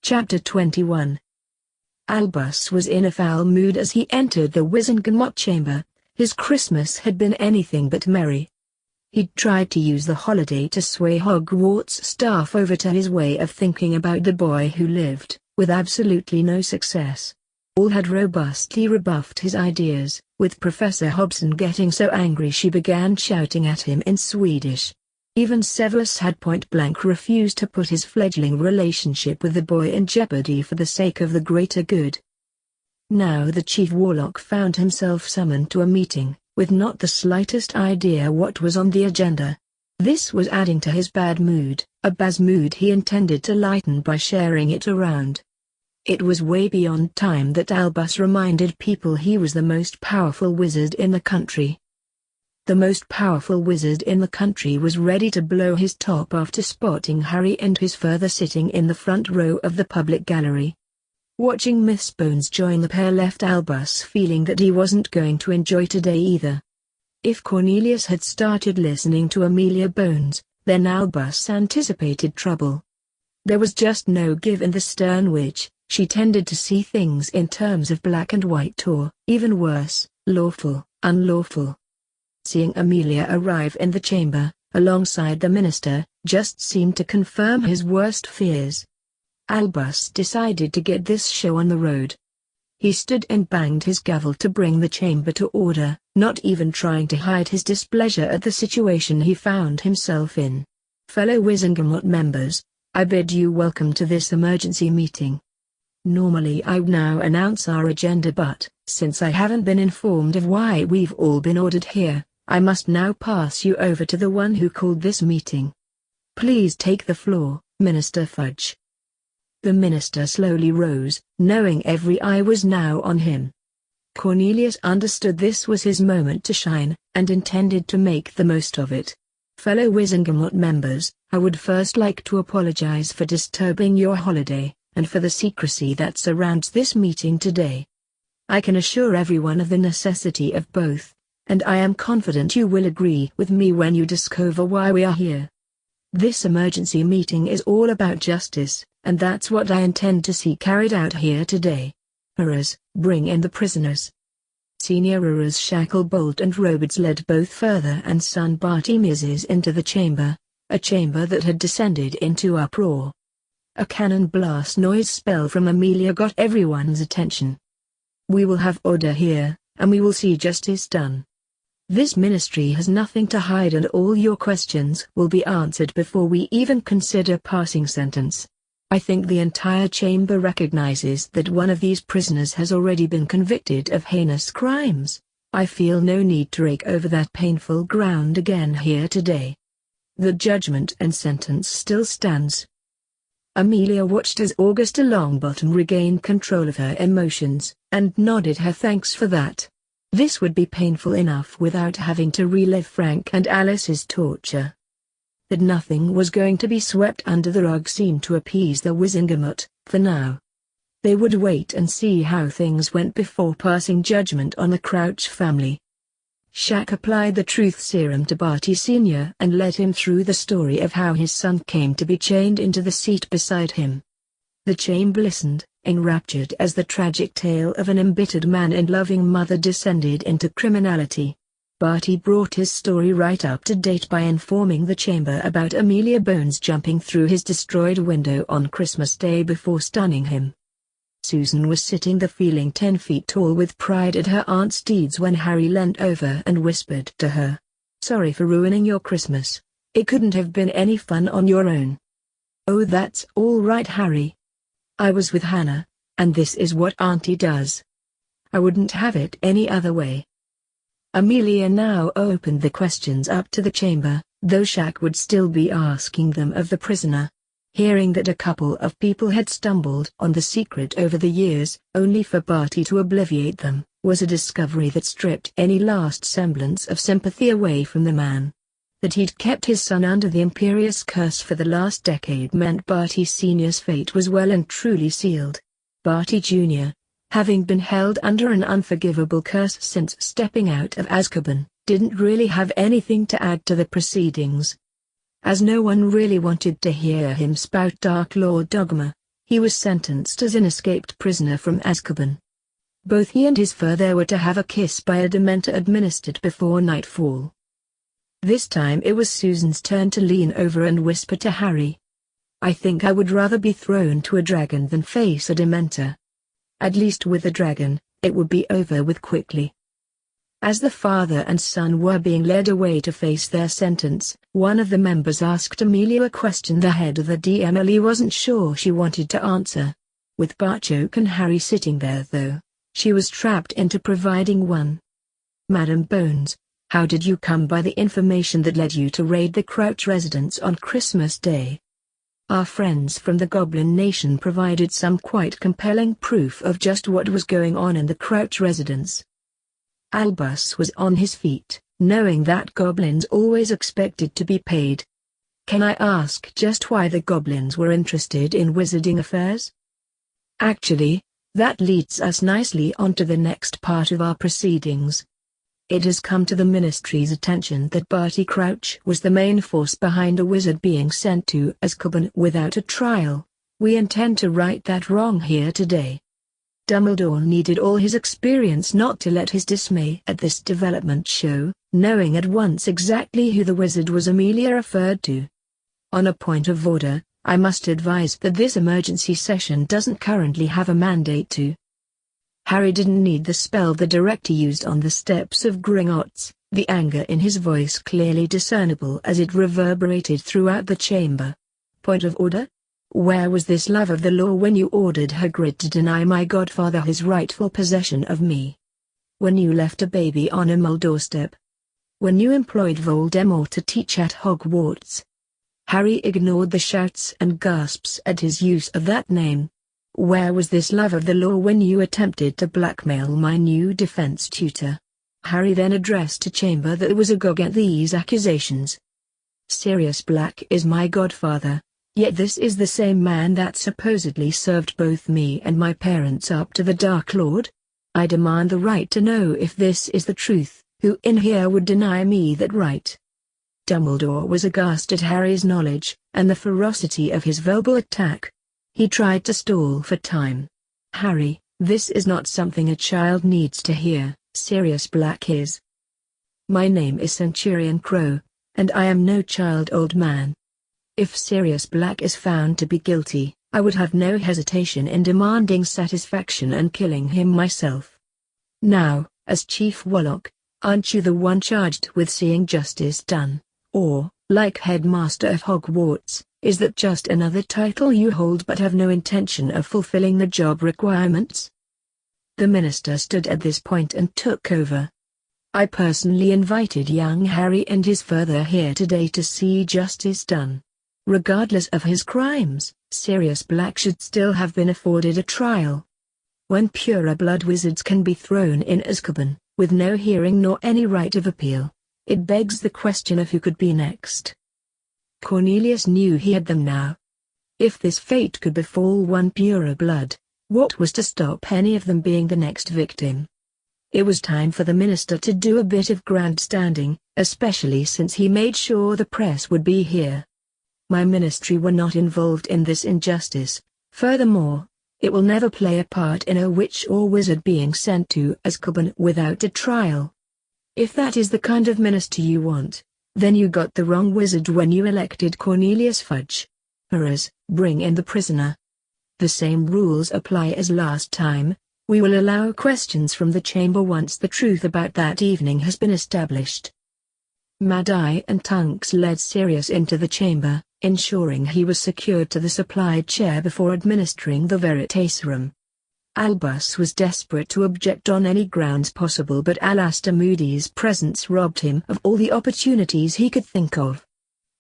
Chapter 21. Albus was in a foul mood as he entered the Wizengamot chamber. His Christmas had been anything but merry. He'd tried to use the holiday to sway Hogwarts staff over to his way of thinking about the boy who lived, with absolutely no success. All had robustly rebuffed his ideas, with Professor Hobson getting so angry she began shouting at him in Swedish. Even Severus had point-blank refused to put his fledgling relationship with the boy in jeopardy for the sake of the greater good. Now the chief warlock found himself summoned to a meeting, with not the slightest idea what was on the agenda. This was adding to his bad mood, a bad mood he intended to lighten by sharing it around. It was way beyond time that Albus reminded people he was the most powerful wizard in the country. The most powerful wizard in the country was ready to blow his top after spotting Harry and his father sitting in the front row of the public gallery. Watching Miss Bones join the pair left Albus feeling that he wasn't going to enjoy today either. If Cornelius had started listening to Amelia Bones, then Albus anticipated trouble. There was just no give in the stern witch. She tended to see things in terms of black and white or, even worse, lawful, unlawful. Seeing Amelia arrive in the chamber, alongside the minister, just seemed to confirm his worst fears. Albus decided to get this show on the road. He stood and banged his gavel to bring the chamber to order, not even trying to hide his displeasure at the situation he found himself in. Fellow Wizengamot members, I bid you welcome to this emergency meeting. Normally I'd now announce our agenda, but, since I haven't been informed of why we've all been ordered here, I must now pass you over to the one who called this meeting. Please take the floor, Minister Fudge. The minister slowly rose, knowing every eye was now on him. Cornelius understood this was his moment to shine, and intended to make the most of it. Fellow Wizengamot members, I would first like to apologize for disturbing your holiday, and for the secrecy that surrounds this meeting today. I can assure everyone of the necessity of both, and I am confident you will agree with me when you discover why we are here. This emergency meeting is all about justice, and that's what I intend to see carried out here today. Uruz, bring in the prisoners. Senior Uruz Shacklebolt and RobSt led both father and son Bartimeus into the chamber, a chamber that had descended into uproar. A cannon blast noise spell from Amelia got everyone's attention. We will have order here, and we will see justice done. This ministry has nothing to hide, and all your questions will be answered before we even consider passing sentence. I think the entire chamber recognizes that one of these prisoners has already been convicted of heinous crimes. I feel no need to rake over that painful ground again here today. The judgment and sentence still stands. Amelia watched as Augusta Longbottom regained control of her emotions, and nodded her thanks for that. This would be painful enough without having to relive Frank and Alice's torture. That nothing was going to be swept under the rug seemed to appease the Wizengamot, for now. They would wait and see how things went before passing judgment on the Crouch family. Shaq applied the truth serum to Barty Sr. and led him through the story of how his son came to be chained into the seat beside him. The chamber listened, enraptured as the tragic tale of an embittered man and loving mother descended into criminality. Barty brought his story right up to date by informing the chamber about Amelia Bones jumping through his destroyed window on Christmas Day before stunning him. Susan was sitting there feeling 10 feet tall with pride at her aunt's deeds when Harry leant over and whispered to her, "Sorry for ruining your Christmas. It couldn't have been any fun on your own." "Oh, that's all right, Harry. I was with Hannah, and this is what Auntie does. I wouldn't have it any other way." Amelia now opened the questions up to the chamber, though Shaq would still be asking them of the prisoner. Hearing that a couple of people had stumbled on the secret over the years, only for Barty to obliviate them, was a discovery that stripped any last semblance of sympathy away from the man. That he'd kept his son under the imperious curse for the last decade meant Barty Sr.'s fate was well and truly sealed. Barty Jr., having been held under an unforgivable curse since stepping out of Azkaban, didn't really have anything to add to the proceedings. As no one really wanted to hear him spout Dark Lord dogma, He was sentenced as an escaped prisoner from Azkaban. Both he and his further were to have a kiss by a Dementor administered before nightfall. This time it was Susan's turn to lean over and whisper to Harry. "I think I would rather be thrown to a dragon than face a Dementor. At least with a dragon, it would be over with quickly." As the father and son were being led away to face their sentence, one of the members asked Amelia a question the head of the D. Emily wasn't sure she wanted to answer. With Barchoke and Harry sitting there though, she was trapped into providing one. "Madam Bones, how did you come by the information that led you to raid the Crouch residence on Christmas Day?" Our friends from the Goblin Nation provided some quite compelling proof of just what was going on in the Crouch residence. Albus was on his feet, knowing that goblins always expected to be paid. "Can I ask just why the goblins were interested in wizarding affairs?" "Actually, that leads us nicely onto the next part of our proceedings. It has come to the Ministry's attention that Barty Crouch was the main force behind a wizard being sent to Azkaban without a trial. We intend to right that wrong here today." Dumbledore needed all his experience not to let his dismay at this development show, knowing at once exactly who the wizard was Amelia referred to. "On a point of order, I must advise that this emergency session doesn't currently have a mandate to." Harry didn't need the spell the director used on the steps of Gringotts, the anger in his voice clearly discernible as it reverberated throughout the chamber. "Point of order? Where was this love of the law when you ordered Hagrid to deny my godfather his rightful possession of me? When you left a baby on a mole doorstep? When you employed Voldemort to teach at Hogwarts?" Harry ignored the shouts and gasps at his use of that name. "Where was this love of the law when you attempted to blackmail my new defense tutor?" Harry then addressed a chamber that was agog at these accusations. "Sirius Black is my godfather. Yet this is the same man that supposedly served both me and my parents up to the Dark Lord? I demand the right to know if this is the truth. Who in here would deny me that right?" Dumbledore was aghast at Harry's knowledge, and the ferocity of his verbal attack. He tried to stall for time. "Harry, this is not something a child needs to hear. Sirius Black is. My name is Centurion Crow, and I am no child, old man. If Sirius Black is found to be guilty, I would have no hesitation in demanding satisfaction and killing him myself. Now, as Chief Warlock, aren't you the one charged with seeing justice done, or, like Headmaster of Hogwarts, is that just another title you hold but have no intention of fulfilling the job requirements?" The minister stood at this point and took over. "I personally invited young Harry and his further here today to see justice done. Regardless of his crimes, Sirius Black should still have been afforded a trial. When purer blood wizards can be thrown in Azkaban, with no hearing nor any right of appeal, it begs the question of who could be next. Cornelius knew he had them now. If this fate could befall one purer blood, what was to stop any of them being the next victim? It was time for the minister to do a bit of grandstanding, especially since he made sure the press would be here. "My ministry were not involved in this injustice. Furthermore, it will never play a part in a witch or wizard being sent to Azkaban without a trial. If that is the kind of minister you want, then you got the wrong wizard when you elected Cornelius Fudge. Whereas, bring in the prisoner. The same rules apply as last time. We will allow questions from the chamber once the truth about that evening has been established." Mad-Eye and Tunks led Sirius into the chamber, ensuring he was secured to the supplied chair before administering the Veritaserum. Albus was desperate to object on any grounds possible, but Alastair Moody's presence robbed him of all the opportunities he could think of.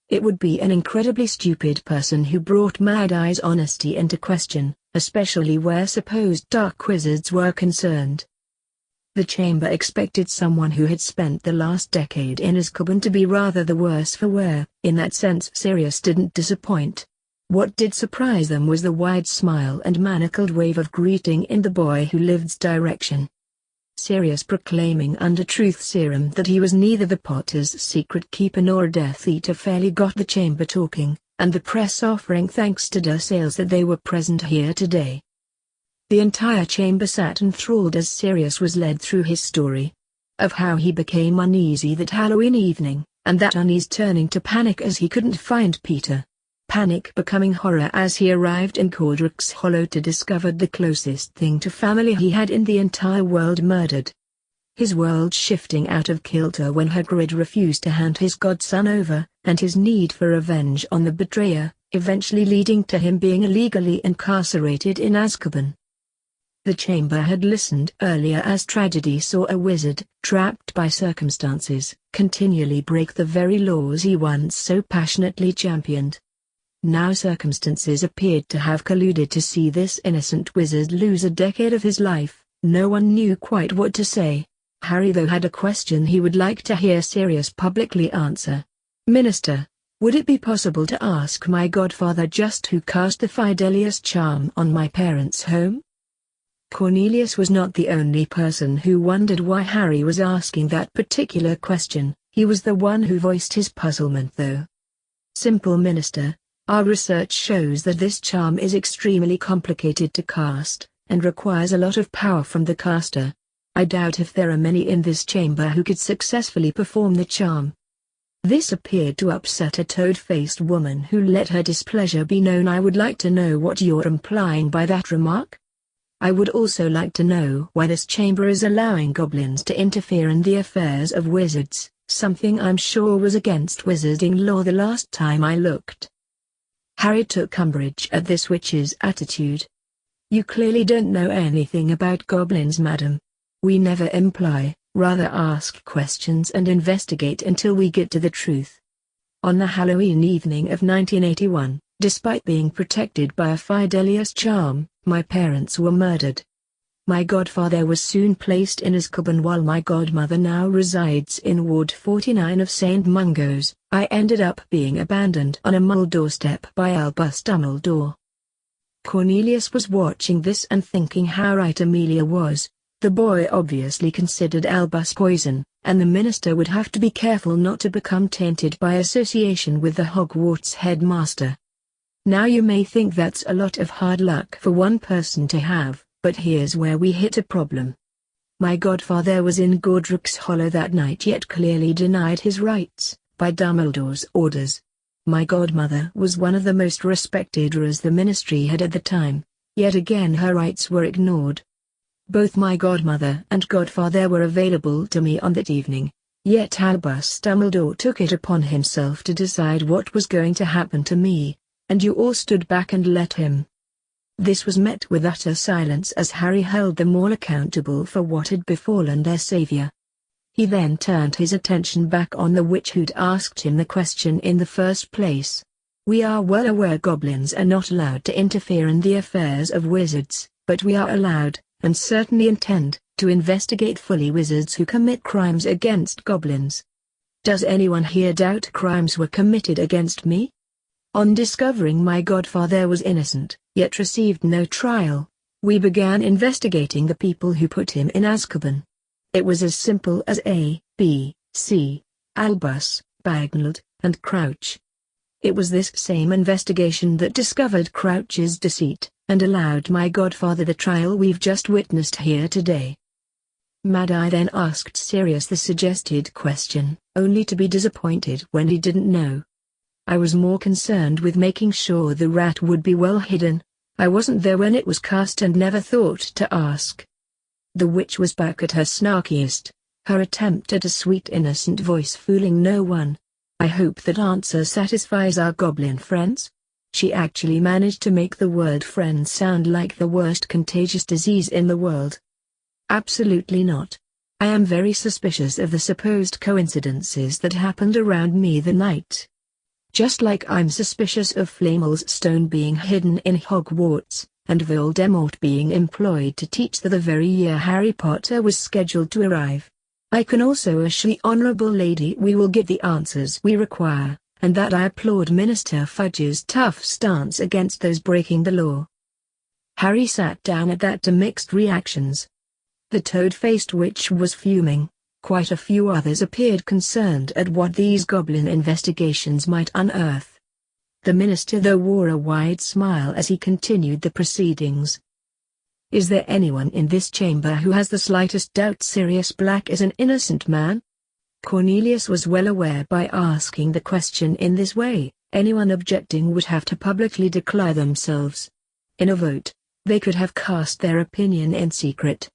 It would be an incredibly stupid person who brought Mad-Eye's honesty into question, especially where supposed dark wizards were concerned. The chamber expected someone who had spent the last decade in Azkaban to be rather the worse for wear. In that sense Sirius didn't disappoint. What did surprise them was the wide smile and manacled wave of greeting in the boy who lived's direction. Sirius proclaiming under truth serum that he was neither the Potter's secret keeper nor a Death Eater fairly got the chamber talking, and the press offering thanks to their sales that they were present here today. The entire chamber sat enthralled as Sirius was led through his story of how he became uneasy that Halloween evening, and that unease turning to panic as he couldn't find Peter. Panic becoming horror as he arrived in Godric's Hollow to discover the closest thing to family he had in the entire world murdered. His world shifting out of kilter when Hagrid refused to hand his godson over, and his need for revenge on the betrayer, eventually leading to him being illegally incarcerated in Azkaban. The chamber had listened earlier as tragedy saw a wizard, trapped by circumstances, continually break the very laws he once so passionately championed. Now circumstances appeared to have colluded to see this innocent wizard lose a decade of his life. No one knew quite what to say. Harry though had a question he would like to hear Sirius publicly answer. "Minister, would it be possible to ask my godfather just who cast the Fidelius charm on my parents' home?" Cornelius was not the only person who wondered why Harry was asking that particular question. He was the one who voiced his puzzlement though. "Simple, Minister. Our research shows that this charm is extremely complicated to cast, and requires a lot of power from the caster. I doubt if there are many in this chamber who could successfully perform the charm." This appeared to upset a toad-faced woman who let her displeasure be known. "I would like to know what you're implying by that remark. I would also like to know why this chamber is allowing goblins to interfere in the affairs of wizards, something I'm sure was against wizarding law the last time I looked." Harry took umbrage at this witch's attitude. "You clearly don't know anything about goblins, madam. We never imply, rather ask questions and investigate until we get to the truth." On the Halloween evening of 1981, despite being protected by a Fidelius charm, my parents were murdered. My godfather was soon placed in Azkaban while my godmother now resides in Ward 49 of St. Mungo's. I ended up being abandoned on a mole doorstep by Albus Dumbledore. Cornelius was watching this and thinking how right Amelia was. The boy obviously considered Albus poison, and the minister would have to be careful not to become tainted by association with the Hogwarts headmaster. Now you may think that's a lot of hard luck for one person to have, but here's where we hit a problem. My godfather was in Godric's Hollow that night yet clearly denied his rights, by Dumbledore's orders. My godmother was one of the most respected rulers the ministry had at the time, yet again her rights were ignored. Both my godmother and godfather were available to me on that evening, yet Albus Dumbledore took it upon himself to decide what was going to happen to me, and you all stood back and let him. This was met with utter silence as Harry held them all accountable for what had befallen their savior. He then turned his attention back on the witch who'd asked him the question in the first place. "We are well aware goblins are not allowed to interfere in the affairs of wizards, but we are allowed, and certainly intend, to investigate fully wizards who commit crimes against goblins. Does anyone here doubt crimes were committed against me? On discovering my godfather was innocent, yet received no trial, we began investigating the people who put him in Azkaban. It was as simple as A, B, C, Albus, Bagnold, and Crouch. It was this same investigation that discovered Crouch's deceit, and allowed my godfather the trial we've just witnessed here today." Mad-Eye then asked Sirius the suggested question, only to be disappointed when he didn't know. "I was more concerned with making sure the rat would be well hidden. I wasn't there when it was cast and never thought to ask." The witch was back at her snarkiest, her attempt at a sweet innocent voice fooling no one. "I hope that answer satisfies our goblin friends." She actually managed to make the word friend sound like the worst contagious disease in the world. "Absolutely not. I am very suspicious of the supposed coincidences that happened around me the night. Just like I'm suspicious of Flamel's stone being hidden in Hogwarts, and Voldemort being employed to teach the very year Harry Potter was scheduled to arrive. I can also assure the Honourable Lady we will get the answers we require, and that I applaud Minister Fudge's tough stance against those breaking the law." Harry sat down at that to mixed reactions. The toad-faced witch was fuming. Quite a few others appeared concerned at what these goblin investigations might unearth. The minister though wore a wide smile as he continued the proceedings. "Is there anyone in this chamber who has the slightest doubt Sirius Black is an innocent man?" Cornelius was well aware by asking the question in this way, anyone objecting would have to publicly declare themselves. In a vote, they could have cast their opinion in secret.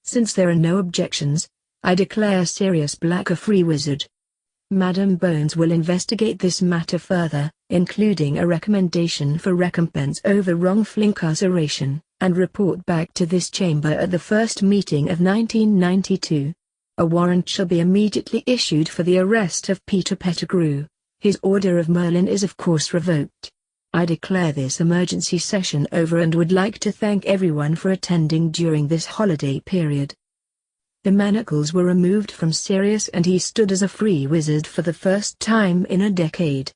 "Since there are no objections, I declare Sirius Black a free wizard. Madam Bones will investigate this matter further, including a recommendation for recompense over wrongful incarceration, and report back to this chamber at the first meeting of 1992. A warrant shall be immediately issued for the arrest of Peter Pettigrew. His order of Merlin is of course revoked. I declare this emergency session over and would like to thank everyone for attending during this holiday period." The manacles were removed from Sirius and he stood as a free wizard for the first time in a decade.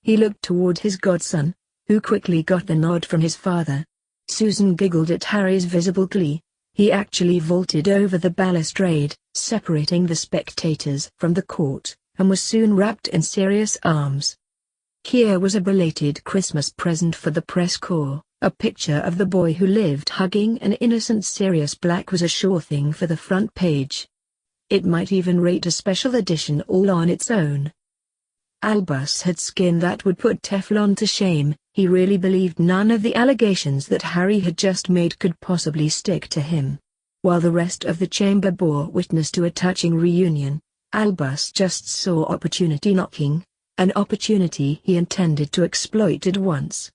He looked toward his godson, who quickly got the nod from his father. Susan giggled at Harry's visible glee. He actually vaulted over the balustrade, separating the spectators from the court, and was soon wrapped in Sirius' arms. Here was a belated Christmas present for the press corps. A picture of the boy who lived hugging an innocent Sirius Black was a sure thing for the front page. It might even rate a special edition all on its own. Albus had skin that would put Teflon to shame. He really believed none of the allegations that Harry had just made could possibly stick to him. While the rest of the chamber bore witness to a touching reunion, Albus just saw opportunity knocking, an opportunity he intended to exploit at once.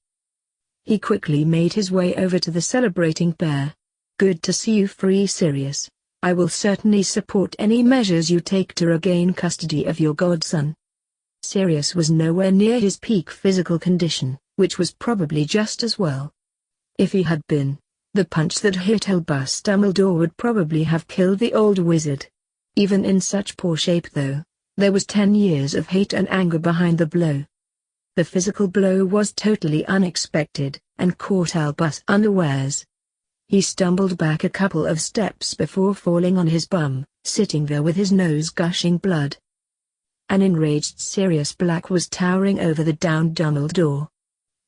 He quickly made his way over to the celebrating pair. "Good to see you free, Sirius. I will certainly support any measures you take to regain custody of your godson." Sirius was nowhere near his peak physical condition, which was probably just as well. If he had been, the punch that hit Albus Dumbledore would probably have killed the old wizard. Even in such poor shape though, there was 10 years of hate and anger behind the blow. The physical blow was totally unexpected, and caught Albus unawares. He stumbled back a couple of steps before falling on his bum, sitting there with his nose gushing blood. An enraged Sirius Black was towering over the downed Dumbledore.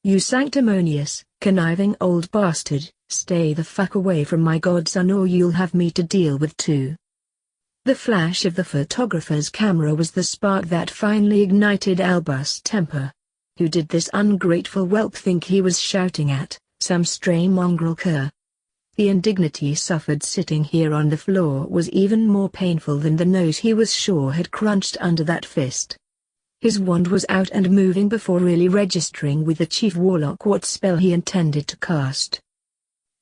"You sanctimonious, conniving old bastard, stay the fuck away from my godson or you'll have me to deal with too." The flash of the photographer's camera was the spark that finally ignited Albus' temper. Who did this ungrateful whelp think he was shouting at? Some stray mongrel cur. The indignity suffered sitting here on the floor was even more painful than the nose he was sure had crunched under that fist. His wand was out and moving before really registering with the chief warlock what spell he intended to cast.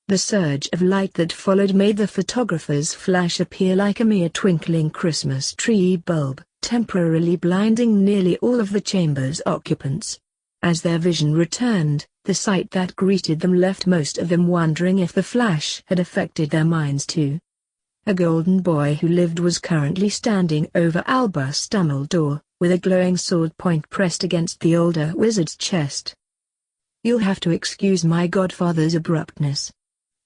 The surge of light that followed made the photographer's flash appear like a mere twinkling Christmas tree bulb, temporarily blinding nearly all of the chamber's occupants. As their vision returned, the sight that greeted them left most of them wondering if the flash had affected their minds too. A golden boy who lived was currently standing over Albus Dumbledore, with a glowing sword point pressed against the older wizard's chest. "You'll have to excuse my godfather's abruptness.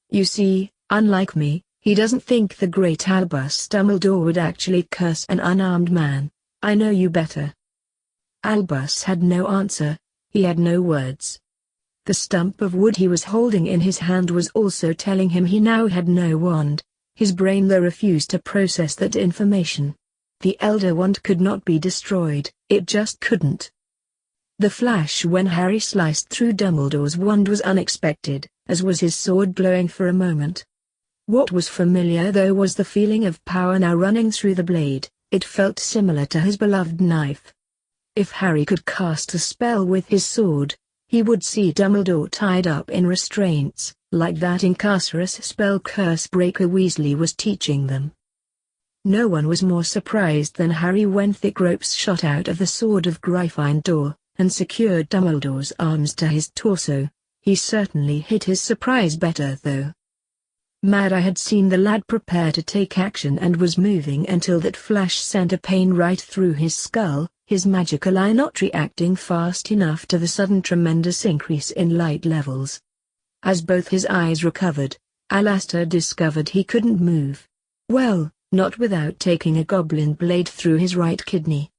You see, unlike me, he doesn't think the great Albus Dumbledore would actually curse an unarmed man. I know you better." Albus had no answer. He had no words. The stump of wood he was holding in his hand was also telling him he now had no wand. His brain though refused to process that information. The Elder Wand could not be destroyed, it just couldn't. The flash when Harry sliced through Dumbledore's wand was unexpected, as was his sword glowing for a moment. What was familiar though was the feeling of power now running through the blade. It felt similar to his beloved knife. If Harry could cast a spell with his sword, he would see Dumbledore tied up in restraints, like that incarcerous spell Cursebreaker Weasley was teaching them. No one was more surprised than Harry when thick ropes shot out of the sword of Gryffindor, and secured Dumbledore's arms to his torso. He certainly hid his surprise better though. Mad Eye had seen the lad prepare to take action and was moving until that flash sent a pain right through his skull, his magical eye not reacting fast enough to the sudden tremendous increase in light levels. As both his eyes recovered, Alastor discovered he couldn't move. Well, not without taking a goblin blade through his right kidney.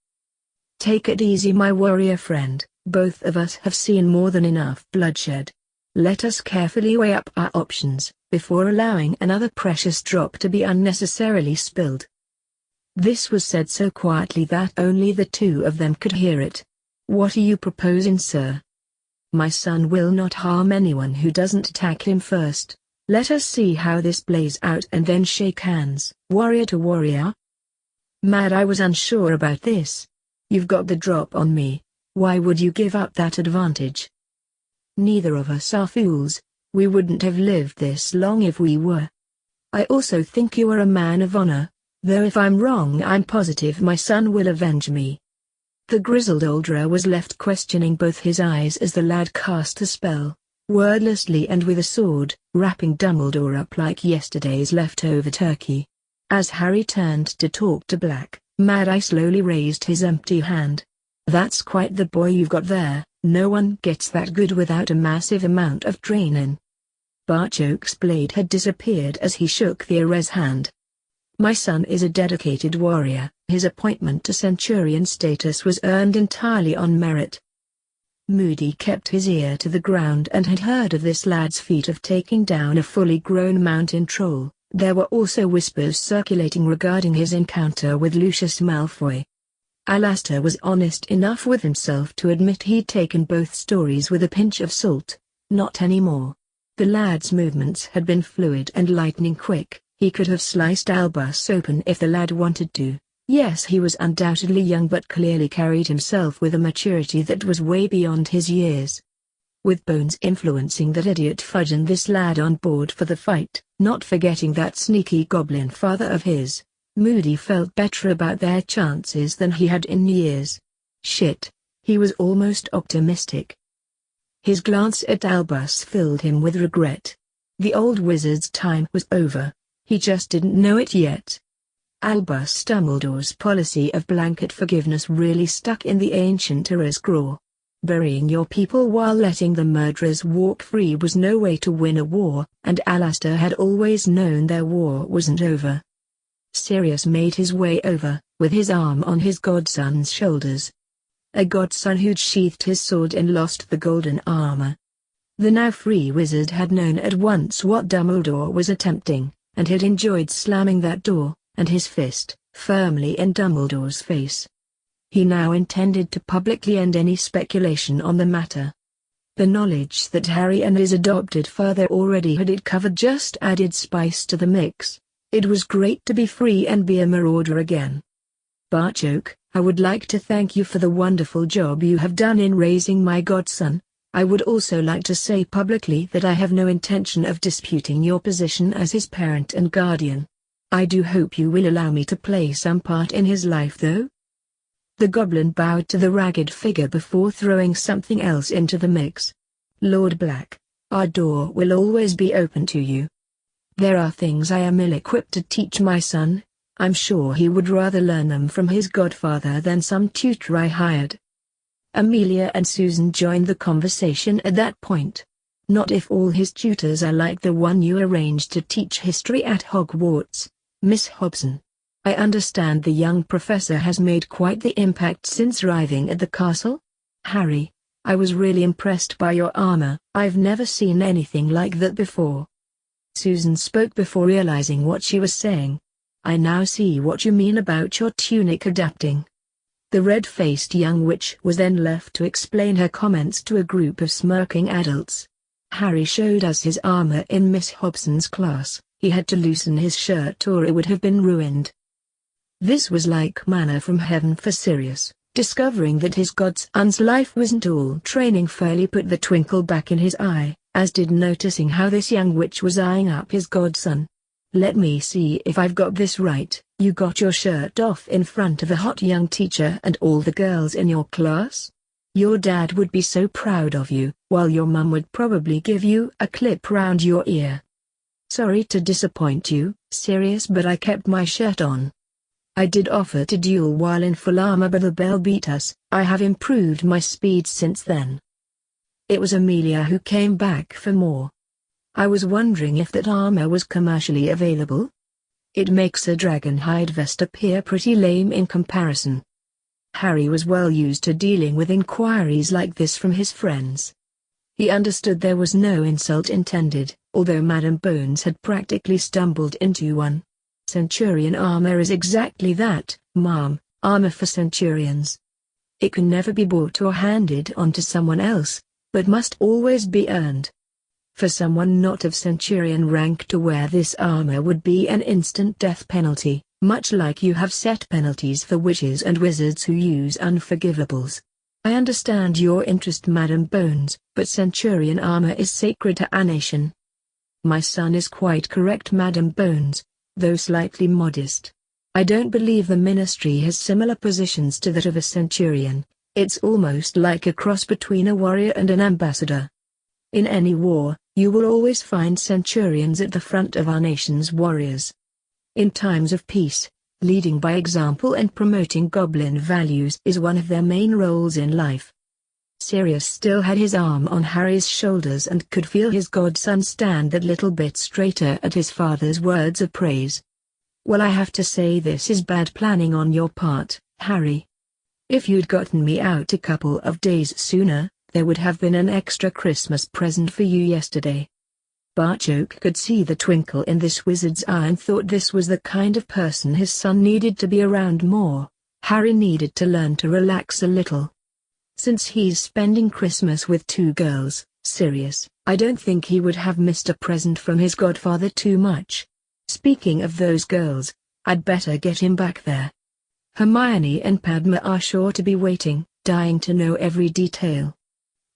"Take it easy my warrior friend, Both of us have seen more than enough bloodshed. Let us carefully weigh up our options, before allowing another precious drop to be unnecessarily spilled." This was said so quietly that only the two of them could hear it. "What are you proposing, sir?" "My son will not harm anyone who doesn't attack him first. Let us see how this plays out and then shake hands." "Warrior to warrior?" "Mad, I was unsure about this. You've got the drop on me. Why would you give up that advantage?" "Neither of us are fools. We wouldn't have lived this long if we were. I also think you are a man of honor, though if I'm wrong I'm positive my son will avenge me." The grizzled older was left questioning both his eyes as the lad cast a spell, wordlessly and with a sword, wrapping Dumbledore up like yesterday's leftover turkey. As Harry turned to talk to Black, Mad Eye slowly raised his empty hand. "That's quite the boy you've got there. No one gets that good without a massive amount of training." Barchoke's blade had disappeared as he shook the Erez hand. "My son is a dedicated warrior. His appointment to Centurion status was earned entirely on merit." Moody kept his ear to the ground and had heard of this lad's feat of taking down a fully grown mountain troll. There were also whispers circulating regarding his encounter with Lucius Malfoy. Alastor was honest enough with himself to admit he'd taken both stories with a pinch of salt. Not anymore. The lad's movements had been fluid and lightning quick. He could have sliced Albus open if the lad wanted to. Yes, he was undoubtedly young but clearly carried himself with a maturity that was way beyond his years. With Bones influencing that idiot Fudge and this lad on board for the fight, not forgetting that sneaky goblin father of his, Moody felt better about their chances than he had in years. Shit, he was almost optimistic. His glance at Albus filled him with regret. The old wizard's time was over. He just didn't know it yet. Albus Dumbledore's policy of blanket forgiveness really stuck in the ancient era's craw. Burying your people while letting the murderers walk free was no way to win a war, and Alastor had always known their war wasn't over. Sirius made his way over, with his arm on his godson's shoulders. A godson who'd sheathed his sword and lost the golden armor. The now free wizard had known at once what Dumbledore was attempting, and had enjoyed slamming that door, and his fist, firmly in Dumbledore's face. He now intended to publicly end any speculation on the matter. The knowledge that Harry and his adopted father already had it covered just added spice to the mix. It was great to be free and be a marauder again. "Barchoke, I would like to thank you for the wonderful job you have done in raising my godson. I would also like to say publicly that I have no intention of disputing your position as his parent and guardian. I do hope you will allow me to play some part in his life though." The goblin bowed to the ragged figure before throwing something else into the mix. "Lord Black, our door will always be open to you. There are things I am ill-equipped to teach my son. I'm sure he would rather learn them from his godfather than some tutor I hired." Amelia and Susan joined the conversation at that point. "Not if all his tutors are like the one you arranged to teach history at Hogwarts, Miss Hobson. I understand the young professor has made quite the impact since arriving at the castle?" "Harry, I was really impressed by your armor. I've never seen anything like that before." Susan spoke before realizing what she was saying. "I now see what you mean about your tunic adapting." The red-faced young witch was then left to explain her comments to a group of smirking adults. "Harry showed us his armor in Miss Hobson's class. He had to loosen his shirt or it would have been ruined." This was like manna from heaven for Sirius. Discovering that his godson's life wasn't all training fairly put the twinkle back in his eye, as did noticing how this young witch was eyeing up his godson. "Let me see if I've got this right. You got your shirt off in front of a hot young teacher and all the girls in your class? Your dad would be so proud of you, while your mum would probably give you a clip round your ear." "Sorry to disappoint you, Sirius, but I kept my shirt on. I did offer to duel while in full armor but the bell beat us. I have improved my speed since then." It was Amelia who came back for more. "I was wondering if that armor was commercially available? It makes a dragon hide vest appear pretty lame in comparison." Harry was well used to dealing with inquiries like this from his friends. He understood there was no insult intended, although Madam Bones had practically stumbled into one. Centurion armor is exactly that, ma'am, armor for centurions. It can never be bought or handed on to someone else, but must always be earned. For someone not of centurion rank to wear this armor would be an instant death penalty, much like you have set penalties for witches and wizards who use unforgivables. I understand your interest, Madam Bones, but centurion armor is sacred to a nation. My son is quite correct, Madam Bones, though slightly modest. I don't believe the ministry has similar positions to that of a centurion. It's almost like a cross between a warrior and an ambassador. In any war, you will always find centurions at the front of our nation's warriors. In times of peace, leading by example and promoting goblin values is one of their main roles in life. Sirius still had his arm on Harry's shoulders and could feel his godson stand that little bit straighter at his father's words of praise. Well, I have to say this is bad planning on your part, Harry. If you'd gotten me out a couple of days sooner, there would have been an extra Christmas present for you yesterday. Barchoke could see the twinkle in this wizard's eye and thought this was the kind of person his son needed to be around more. Harry needed to learn to relax a little. Since he's spending Christmas with two girls, Sirius, I don't think he would have missed a present from his godfather too much. Speaking of those girls, I'd better get him back there. Hermione and Padma are sure to be waiting, dying to know every detail.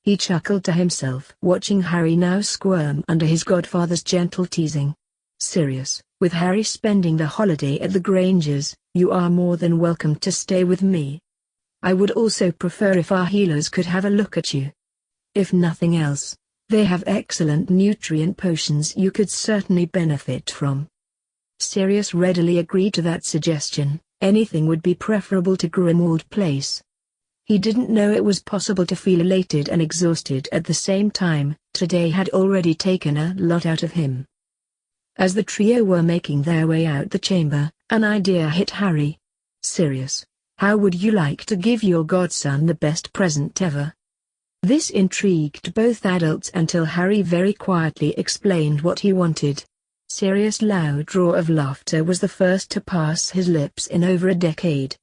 He chuckled to himself, watching Harry now squirm under his godfather's gentle teasing. Sirius, with Harry spending the holiday at the Grangers, you are more than welcome to stay with me. I would also prefer if our healers could have a look at you. If nothing else, they have excellent nutrient potions you could certainly benefit from. Sirius readily agreed to that suggestion. Anything would be preferable to Grimmauld Place. He didn't know it was possible to feel elated and exhausted at the same time. Today had already taken a lot out of him. As the trio were making their way out the chamber, an idea hit Harry. Sirius, how would you like to give your godson the best present ever? This intrigued both adults until Harry very quietly explained what he wanted. Sirius' loud roar of laughter was the first to pass his lips in over a decade.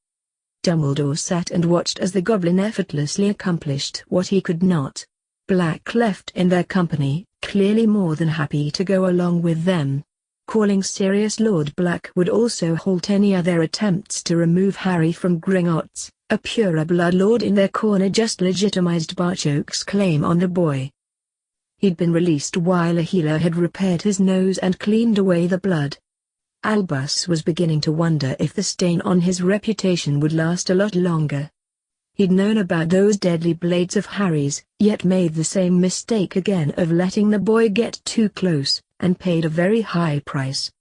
Dumbledore sat and watched as the goblin effortlessly accomplished what he could not. Black left in their company, clearly more than happy to go along with them. Calling Sirius Lord Black would also halt any other attempts to remove Harry from Gringotts. A purer blood lord in their corner just legitimized Barchoke's claim on the boy. He'd been released while a healer had repaired his nose and cleaned away the blood. Albus was beginning to wonder if the stain on his reputation would last a lot longer. He'd known about those deadly blades of Harry's, yet made the same mistake again of letting the boy get too close, and paid a very high price.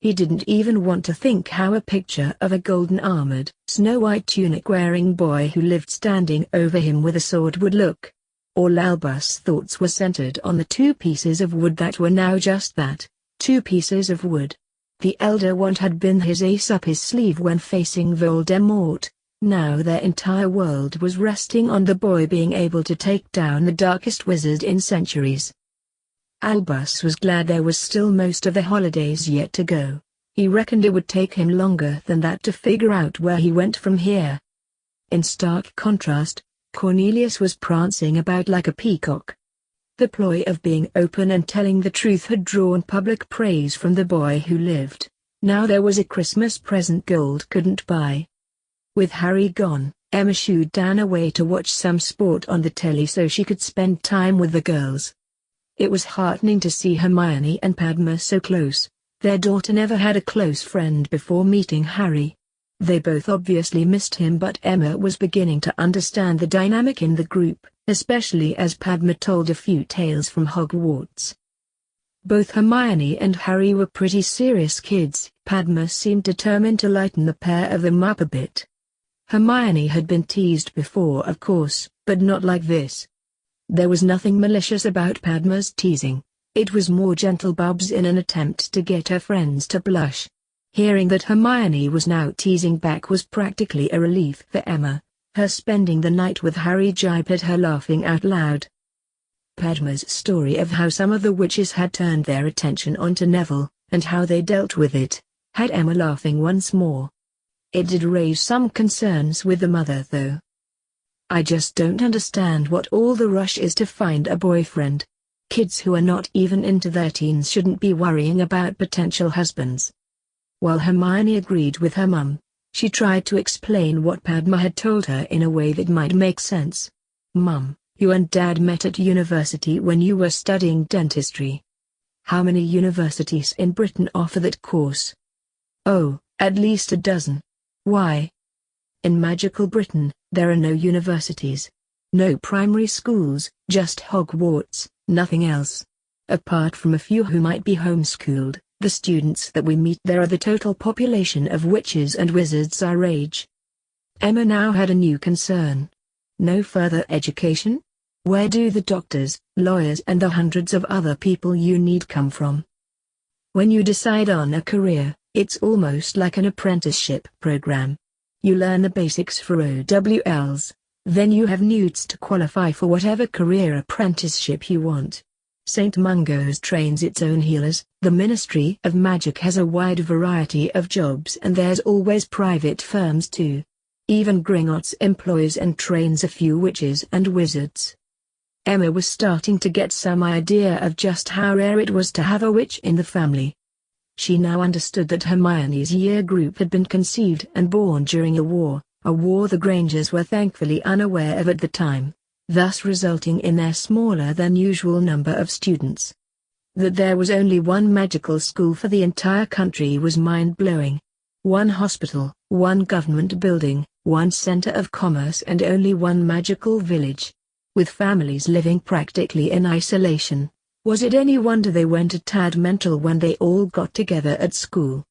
He didn't even want to think how a picture of a golden-armored, snow-white tunic-wearing boy who lived standing over him with a sword would look. All Albus' thoughts were centered on the two pieces of wood that were now just that, two pieces of wood. The elder one had been his ace up his sleeve when facing Voldemort. Now their entire world was resting on the boy being able to take down the darkest wizard in centuries. Albus was glad there was still most of the holidays yet to go. He reckoned it would take him longer than that to figure out where he went from here. In stark contrast, Cornelius was prancing about like a peacock. The ploy of being open and telling the truth had drawn public praise from the boy who lived. Now there was a Christmas present gold couldn't buy. With Harry gone, Emma shooed Dan away to watch some sport on the telly so she could spend time with the girls. It was heartening to see Hermione and Padma so close. Their daughter never had a close friend before meeting Harry. They both obviously missed him, but Emma was beginning to understand the dynamic in the group, especially as Padma told a few tales from Hogwarts. Both Hermione and Harry were pretty serious kids. Padma seemed determined to lighten the pair of them up a bit. Hermione had been teased before, of course, but not like this. There was nothing malicious about Padma's teasing. It was more gentle bubs in an attempt to get her friends to blush. Hearing that Hermione was now teasing back was practically a relief for Emma. Her spending the night with Harry jibed her laughing out loud. Padma's story of how some of the witches had turned their attention onto Neville, and how they dealt with it, had Emma laughing once more. It did raise some concerns with the mother though. I just don't understand what all the rush is to find a boyfriend. Kids who are not even into their teens shouldn't be worrying about potential husbands. While Hermione agreed with her mum, she tried to explain what Padma had told her in a way that might make sense. Mum, you and Dad met at university when you were studying dentistry. How many universities in Britain offer that course? Oh, at least a dozen. Why? In magical Britain, there are no universities. No primary schools, just Hogwarts, nothing else. Apart from a few who might be homeschooled, the students that we meet there are the total population of witches and wizards our age. Emma now had a new concern. No further education? Where do the doctors, lawyers and the hundreds of other people you need come from? When you decide on a career, it's almost like an apprenticeship program. You learn the basics for OWLs, then you have NEWTs to qualify for whatever career apprenticeship you want. St. Mungo's trains its own healers, the Ministry of Magic has a wide variety of jobs and there's always private firms too. Even Gringotts employs and trains a few witches and wizards. Emma was starting to get some idea of just how rare it was to have a witch in the family. She now understood that Hermione's year group had been conceived and born during a war the Grangers were thankfully unaware of at the time, thus resulting in their smaller than usual number of students. That there was only one magical school for the entire country was mind-blowing. One hospital, one government building, one center of commerce and only one magical village. With families living practically in isolation, was it any wonder they went a tad mental when they all got together at school?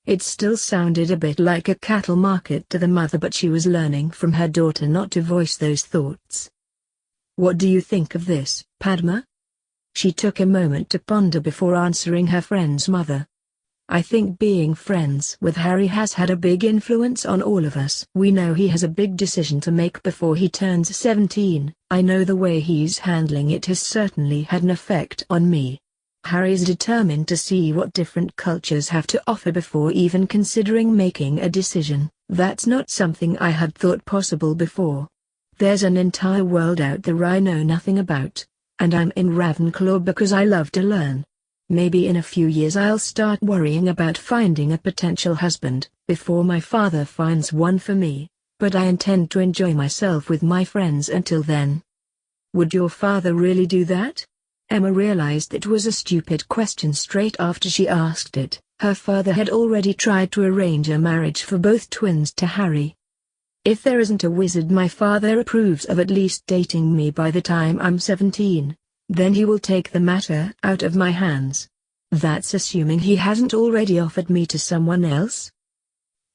It still sounded a bit like a cattle market to the mother, but she was learning from her daughter not to voice those thoughts. What do you think of this, Padma? She took a moment to ponder before answering her friend's mother. I think being friends with Harry has had a big influence on all of us. We know he has a big decision to make before he turns 17. I know the way he's handling it has certainly had an effect on me. Harry's determined to see what different cultures have to offer before even considering making a decision. That's not something I had thought possible before. There's an entire world out there I know nothing about, and I'm in Ravenclaw because I love to learn. Maybe in a few years I'll start worrying about finding a potential husband, before my father finds one for me, but I intend to enjoy myself with my friends until then. Would your father really do that? Emma realized it was a stupid question straight after she asked it. Her father had already tried to arrange a marriage for both twins to Harry. If there isn't a wizard my father approves of at least dating me by the time I'm 17, then he will take the matter out of my hands. That's assuming he hasn't already offered me to someone else?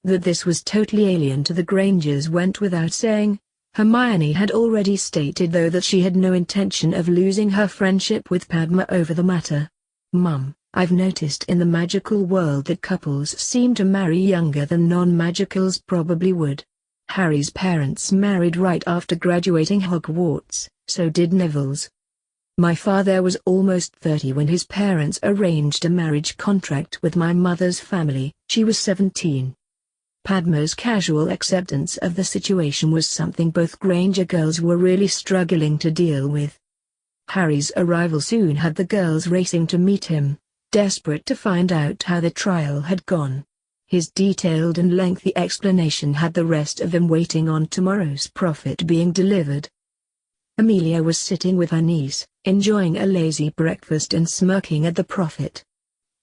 That this was totally alien to the Grangers went without saying. Hermione had already stated though that she had no intention of losing her friendship with Padma over the matter. Mum, I've noticed in the magical world that couples seem to marry younger than non-magicals probably would. Harry's parents married right after graduating Hogwarts, so did Neville's. My father was almost 30 when his parents arranged a marriage contract with my mother's family. She was 17. Padma's casual acceptance of the situation was something both Granger girls were really struggling to deal with. Harry's arrival soon had the girls racing to meet him, desperate to find out how the trial had gone. His detailed and lengthy explanation had the rest of them waiting on tomorrow's prophet being delivered. Amelia was sitting with her niece, enjoying a lazy breakfast and smirking at the prophet.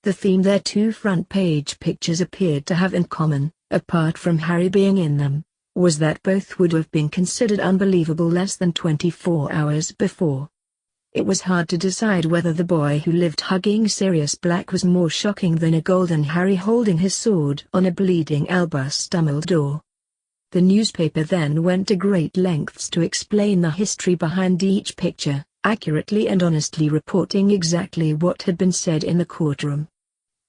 The theme their two front-page pictures appeared to have in common, apart from Harry being in them, was that both would have been considered unbelievable less than 24 hours before. It was hard to decide whether the boy who lived hugging Sirius Black was more shocking than a golden Harry holding his sword on a bleeding Albus Dumbledore. The newspaper then went to great lengths to explain the history behind each picture, accurately and honestly reporting exactly what had been said in the courtroom.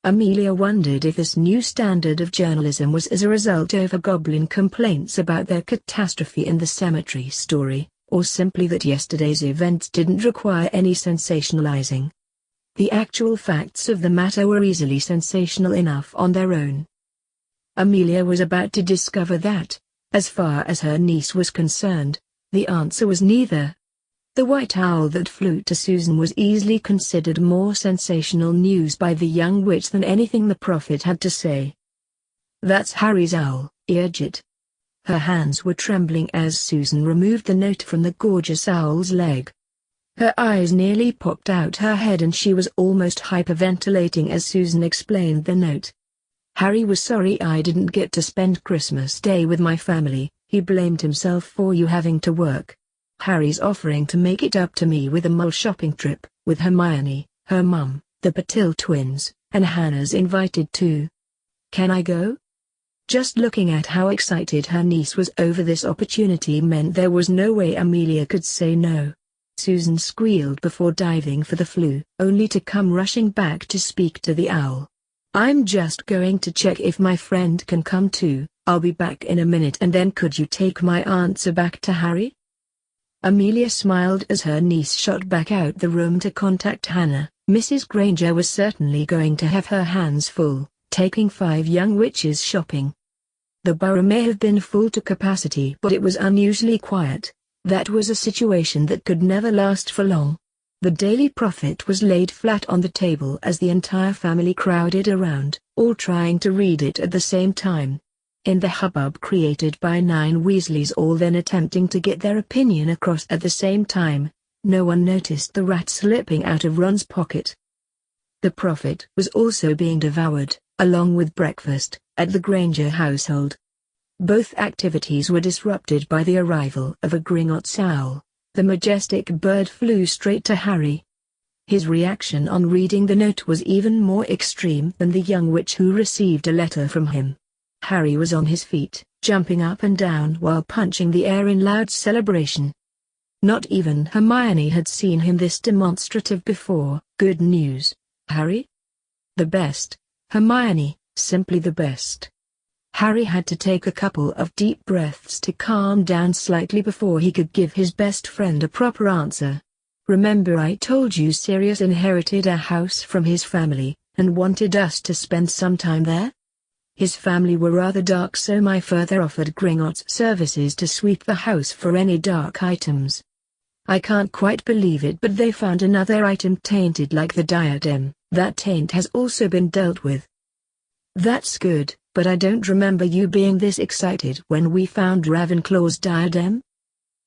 Amelia wondered if this new standard of journalism was as a result of a goblin complaints about their catastrophe in the cemetery story, or simply that yesterday's events didn't require any sensationalizing. The actual facts of the matter were easily sensational enough on their own. Amelia was about to discover that, as far as her niece was concerned, the answer was neither. The white owl that flew to Susan was easily considered more sensational news by the young witch than anything the prophet had to say. "That's Harry's owl, Irgit." Her hands were trembling as Susan removed the note from the gorgeous owl's leg. Her eyes nearly popped out her head and she was almost hyperventilating as Susan explained the note. "Harry was sorry I didn't get to spend Christmas Day with my family. He blamed himself for you having to work. Harry's offering to make it up to me with a mall shopping trip, with Hermione, her mum, the Patil twins, and Hannah's invited too. Can I go?" Just looking at how excited her niece was over this opportunity meant there was no way Amelia could say no. Susan squealed before diving for the flue, only to come rushing back to speak to the owl. "I'm just going to check if my friend can come too. I'll be back in a minute and then could you take my answer back to Harry?" Amelia smiled as her niece shot back out the room to contact Hannah. Mrs. Granger was certainly going to have her hands full, taking 5 young witches shopping. The borough may have been full to capacity but it was unusually quiet. That was a situation that could never last for long. The Daily Prophet was laid flat on the table as the entire family crowded around, all trying to read it at the same time. In the hubbub created by 9 Weasleys all then attempting to get their opinion across at the same time, no one noticed the rat slipping out of Ron's pocket. The Prophet was also being devoured, along with breakfast, at the Granger household. Both activities were disrupted by the arrival of a Gringotts owl. The majestic bird flew straight to Harry. His reaction on reading the note was even more extreme than the young witch who received a letter from him. Harry was on his feet, jumping up and down while punching the air in loud celebration. Not even Hermione had seen him this demonstrative before. "Good news, Harry?" "The best, Hermione, simply the best." Harry had to take a couple of deep breaths to calm down slightly before he could give his best friend a proper answer. "Remember I told you Sirius inherited a house from his family, and wanted us to spend some time there? His family were rather dark so my father offered Gringotts services to sweep the house for any dark items. I can't quite believe it but they found another item tainted like the diadem. That taint has also been dealt with." "That's good, but I don't remember you being this excited when we found Ravenclaw's diadem."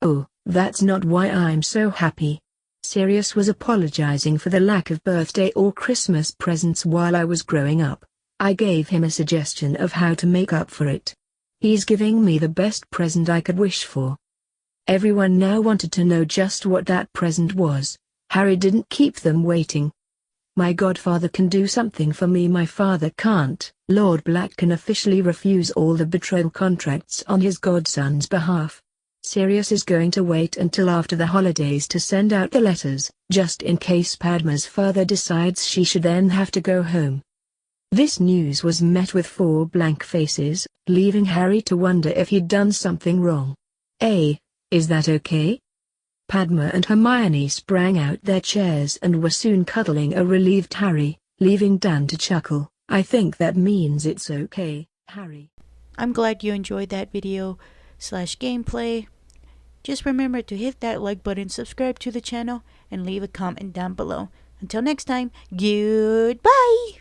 "Oh, that's not why I'm so happy. Sirius was apologizing for the lack of birthday or Christmas presents while I was growing up. I gave him a suggestion of how to make up for it. He's giving me the best present I could wish for." Everyone now wanted to know just what that present was. Harry didn't keep them waiting. "My godfather can do something for me my father can't." Lord Black can officially refuse all the betrothal contracts on his godson's behalf. Sirius is going to wait until after the holidays to send out the letters, just in case Padma's father decides she should then have to go home. This news was met with 4 blank faces, leaving Harry to wonder if he'd done something wrong. Is that okay?" Padma and Hermione sprang out their chairs and were soon cuddling a relieved Harry, leaving Dan to chuckle. "I think that means it's okay, Harry." I'm glad you enjoyed that video/gameplay. Just remember to hit that like button, subscribe to the channel, and leave a comment down below. Until next time, goodbye!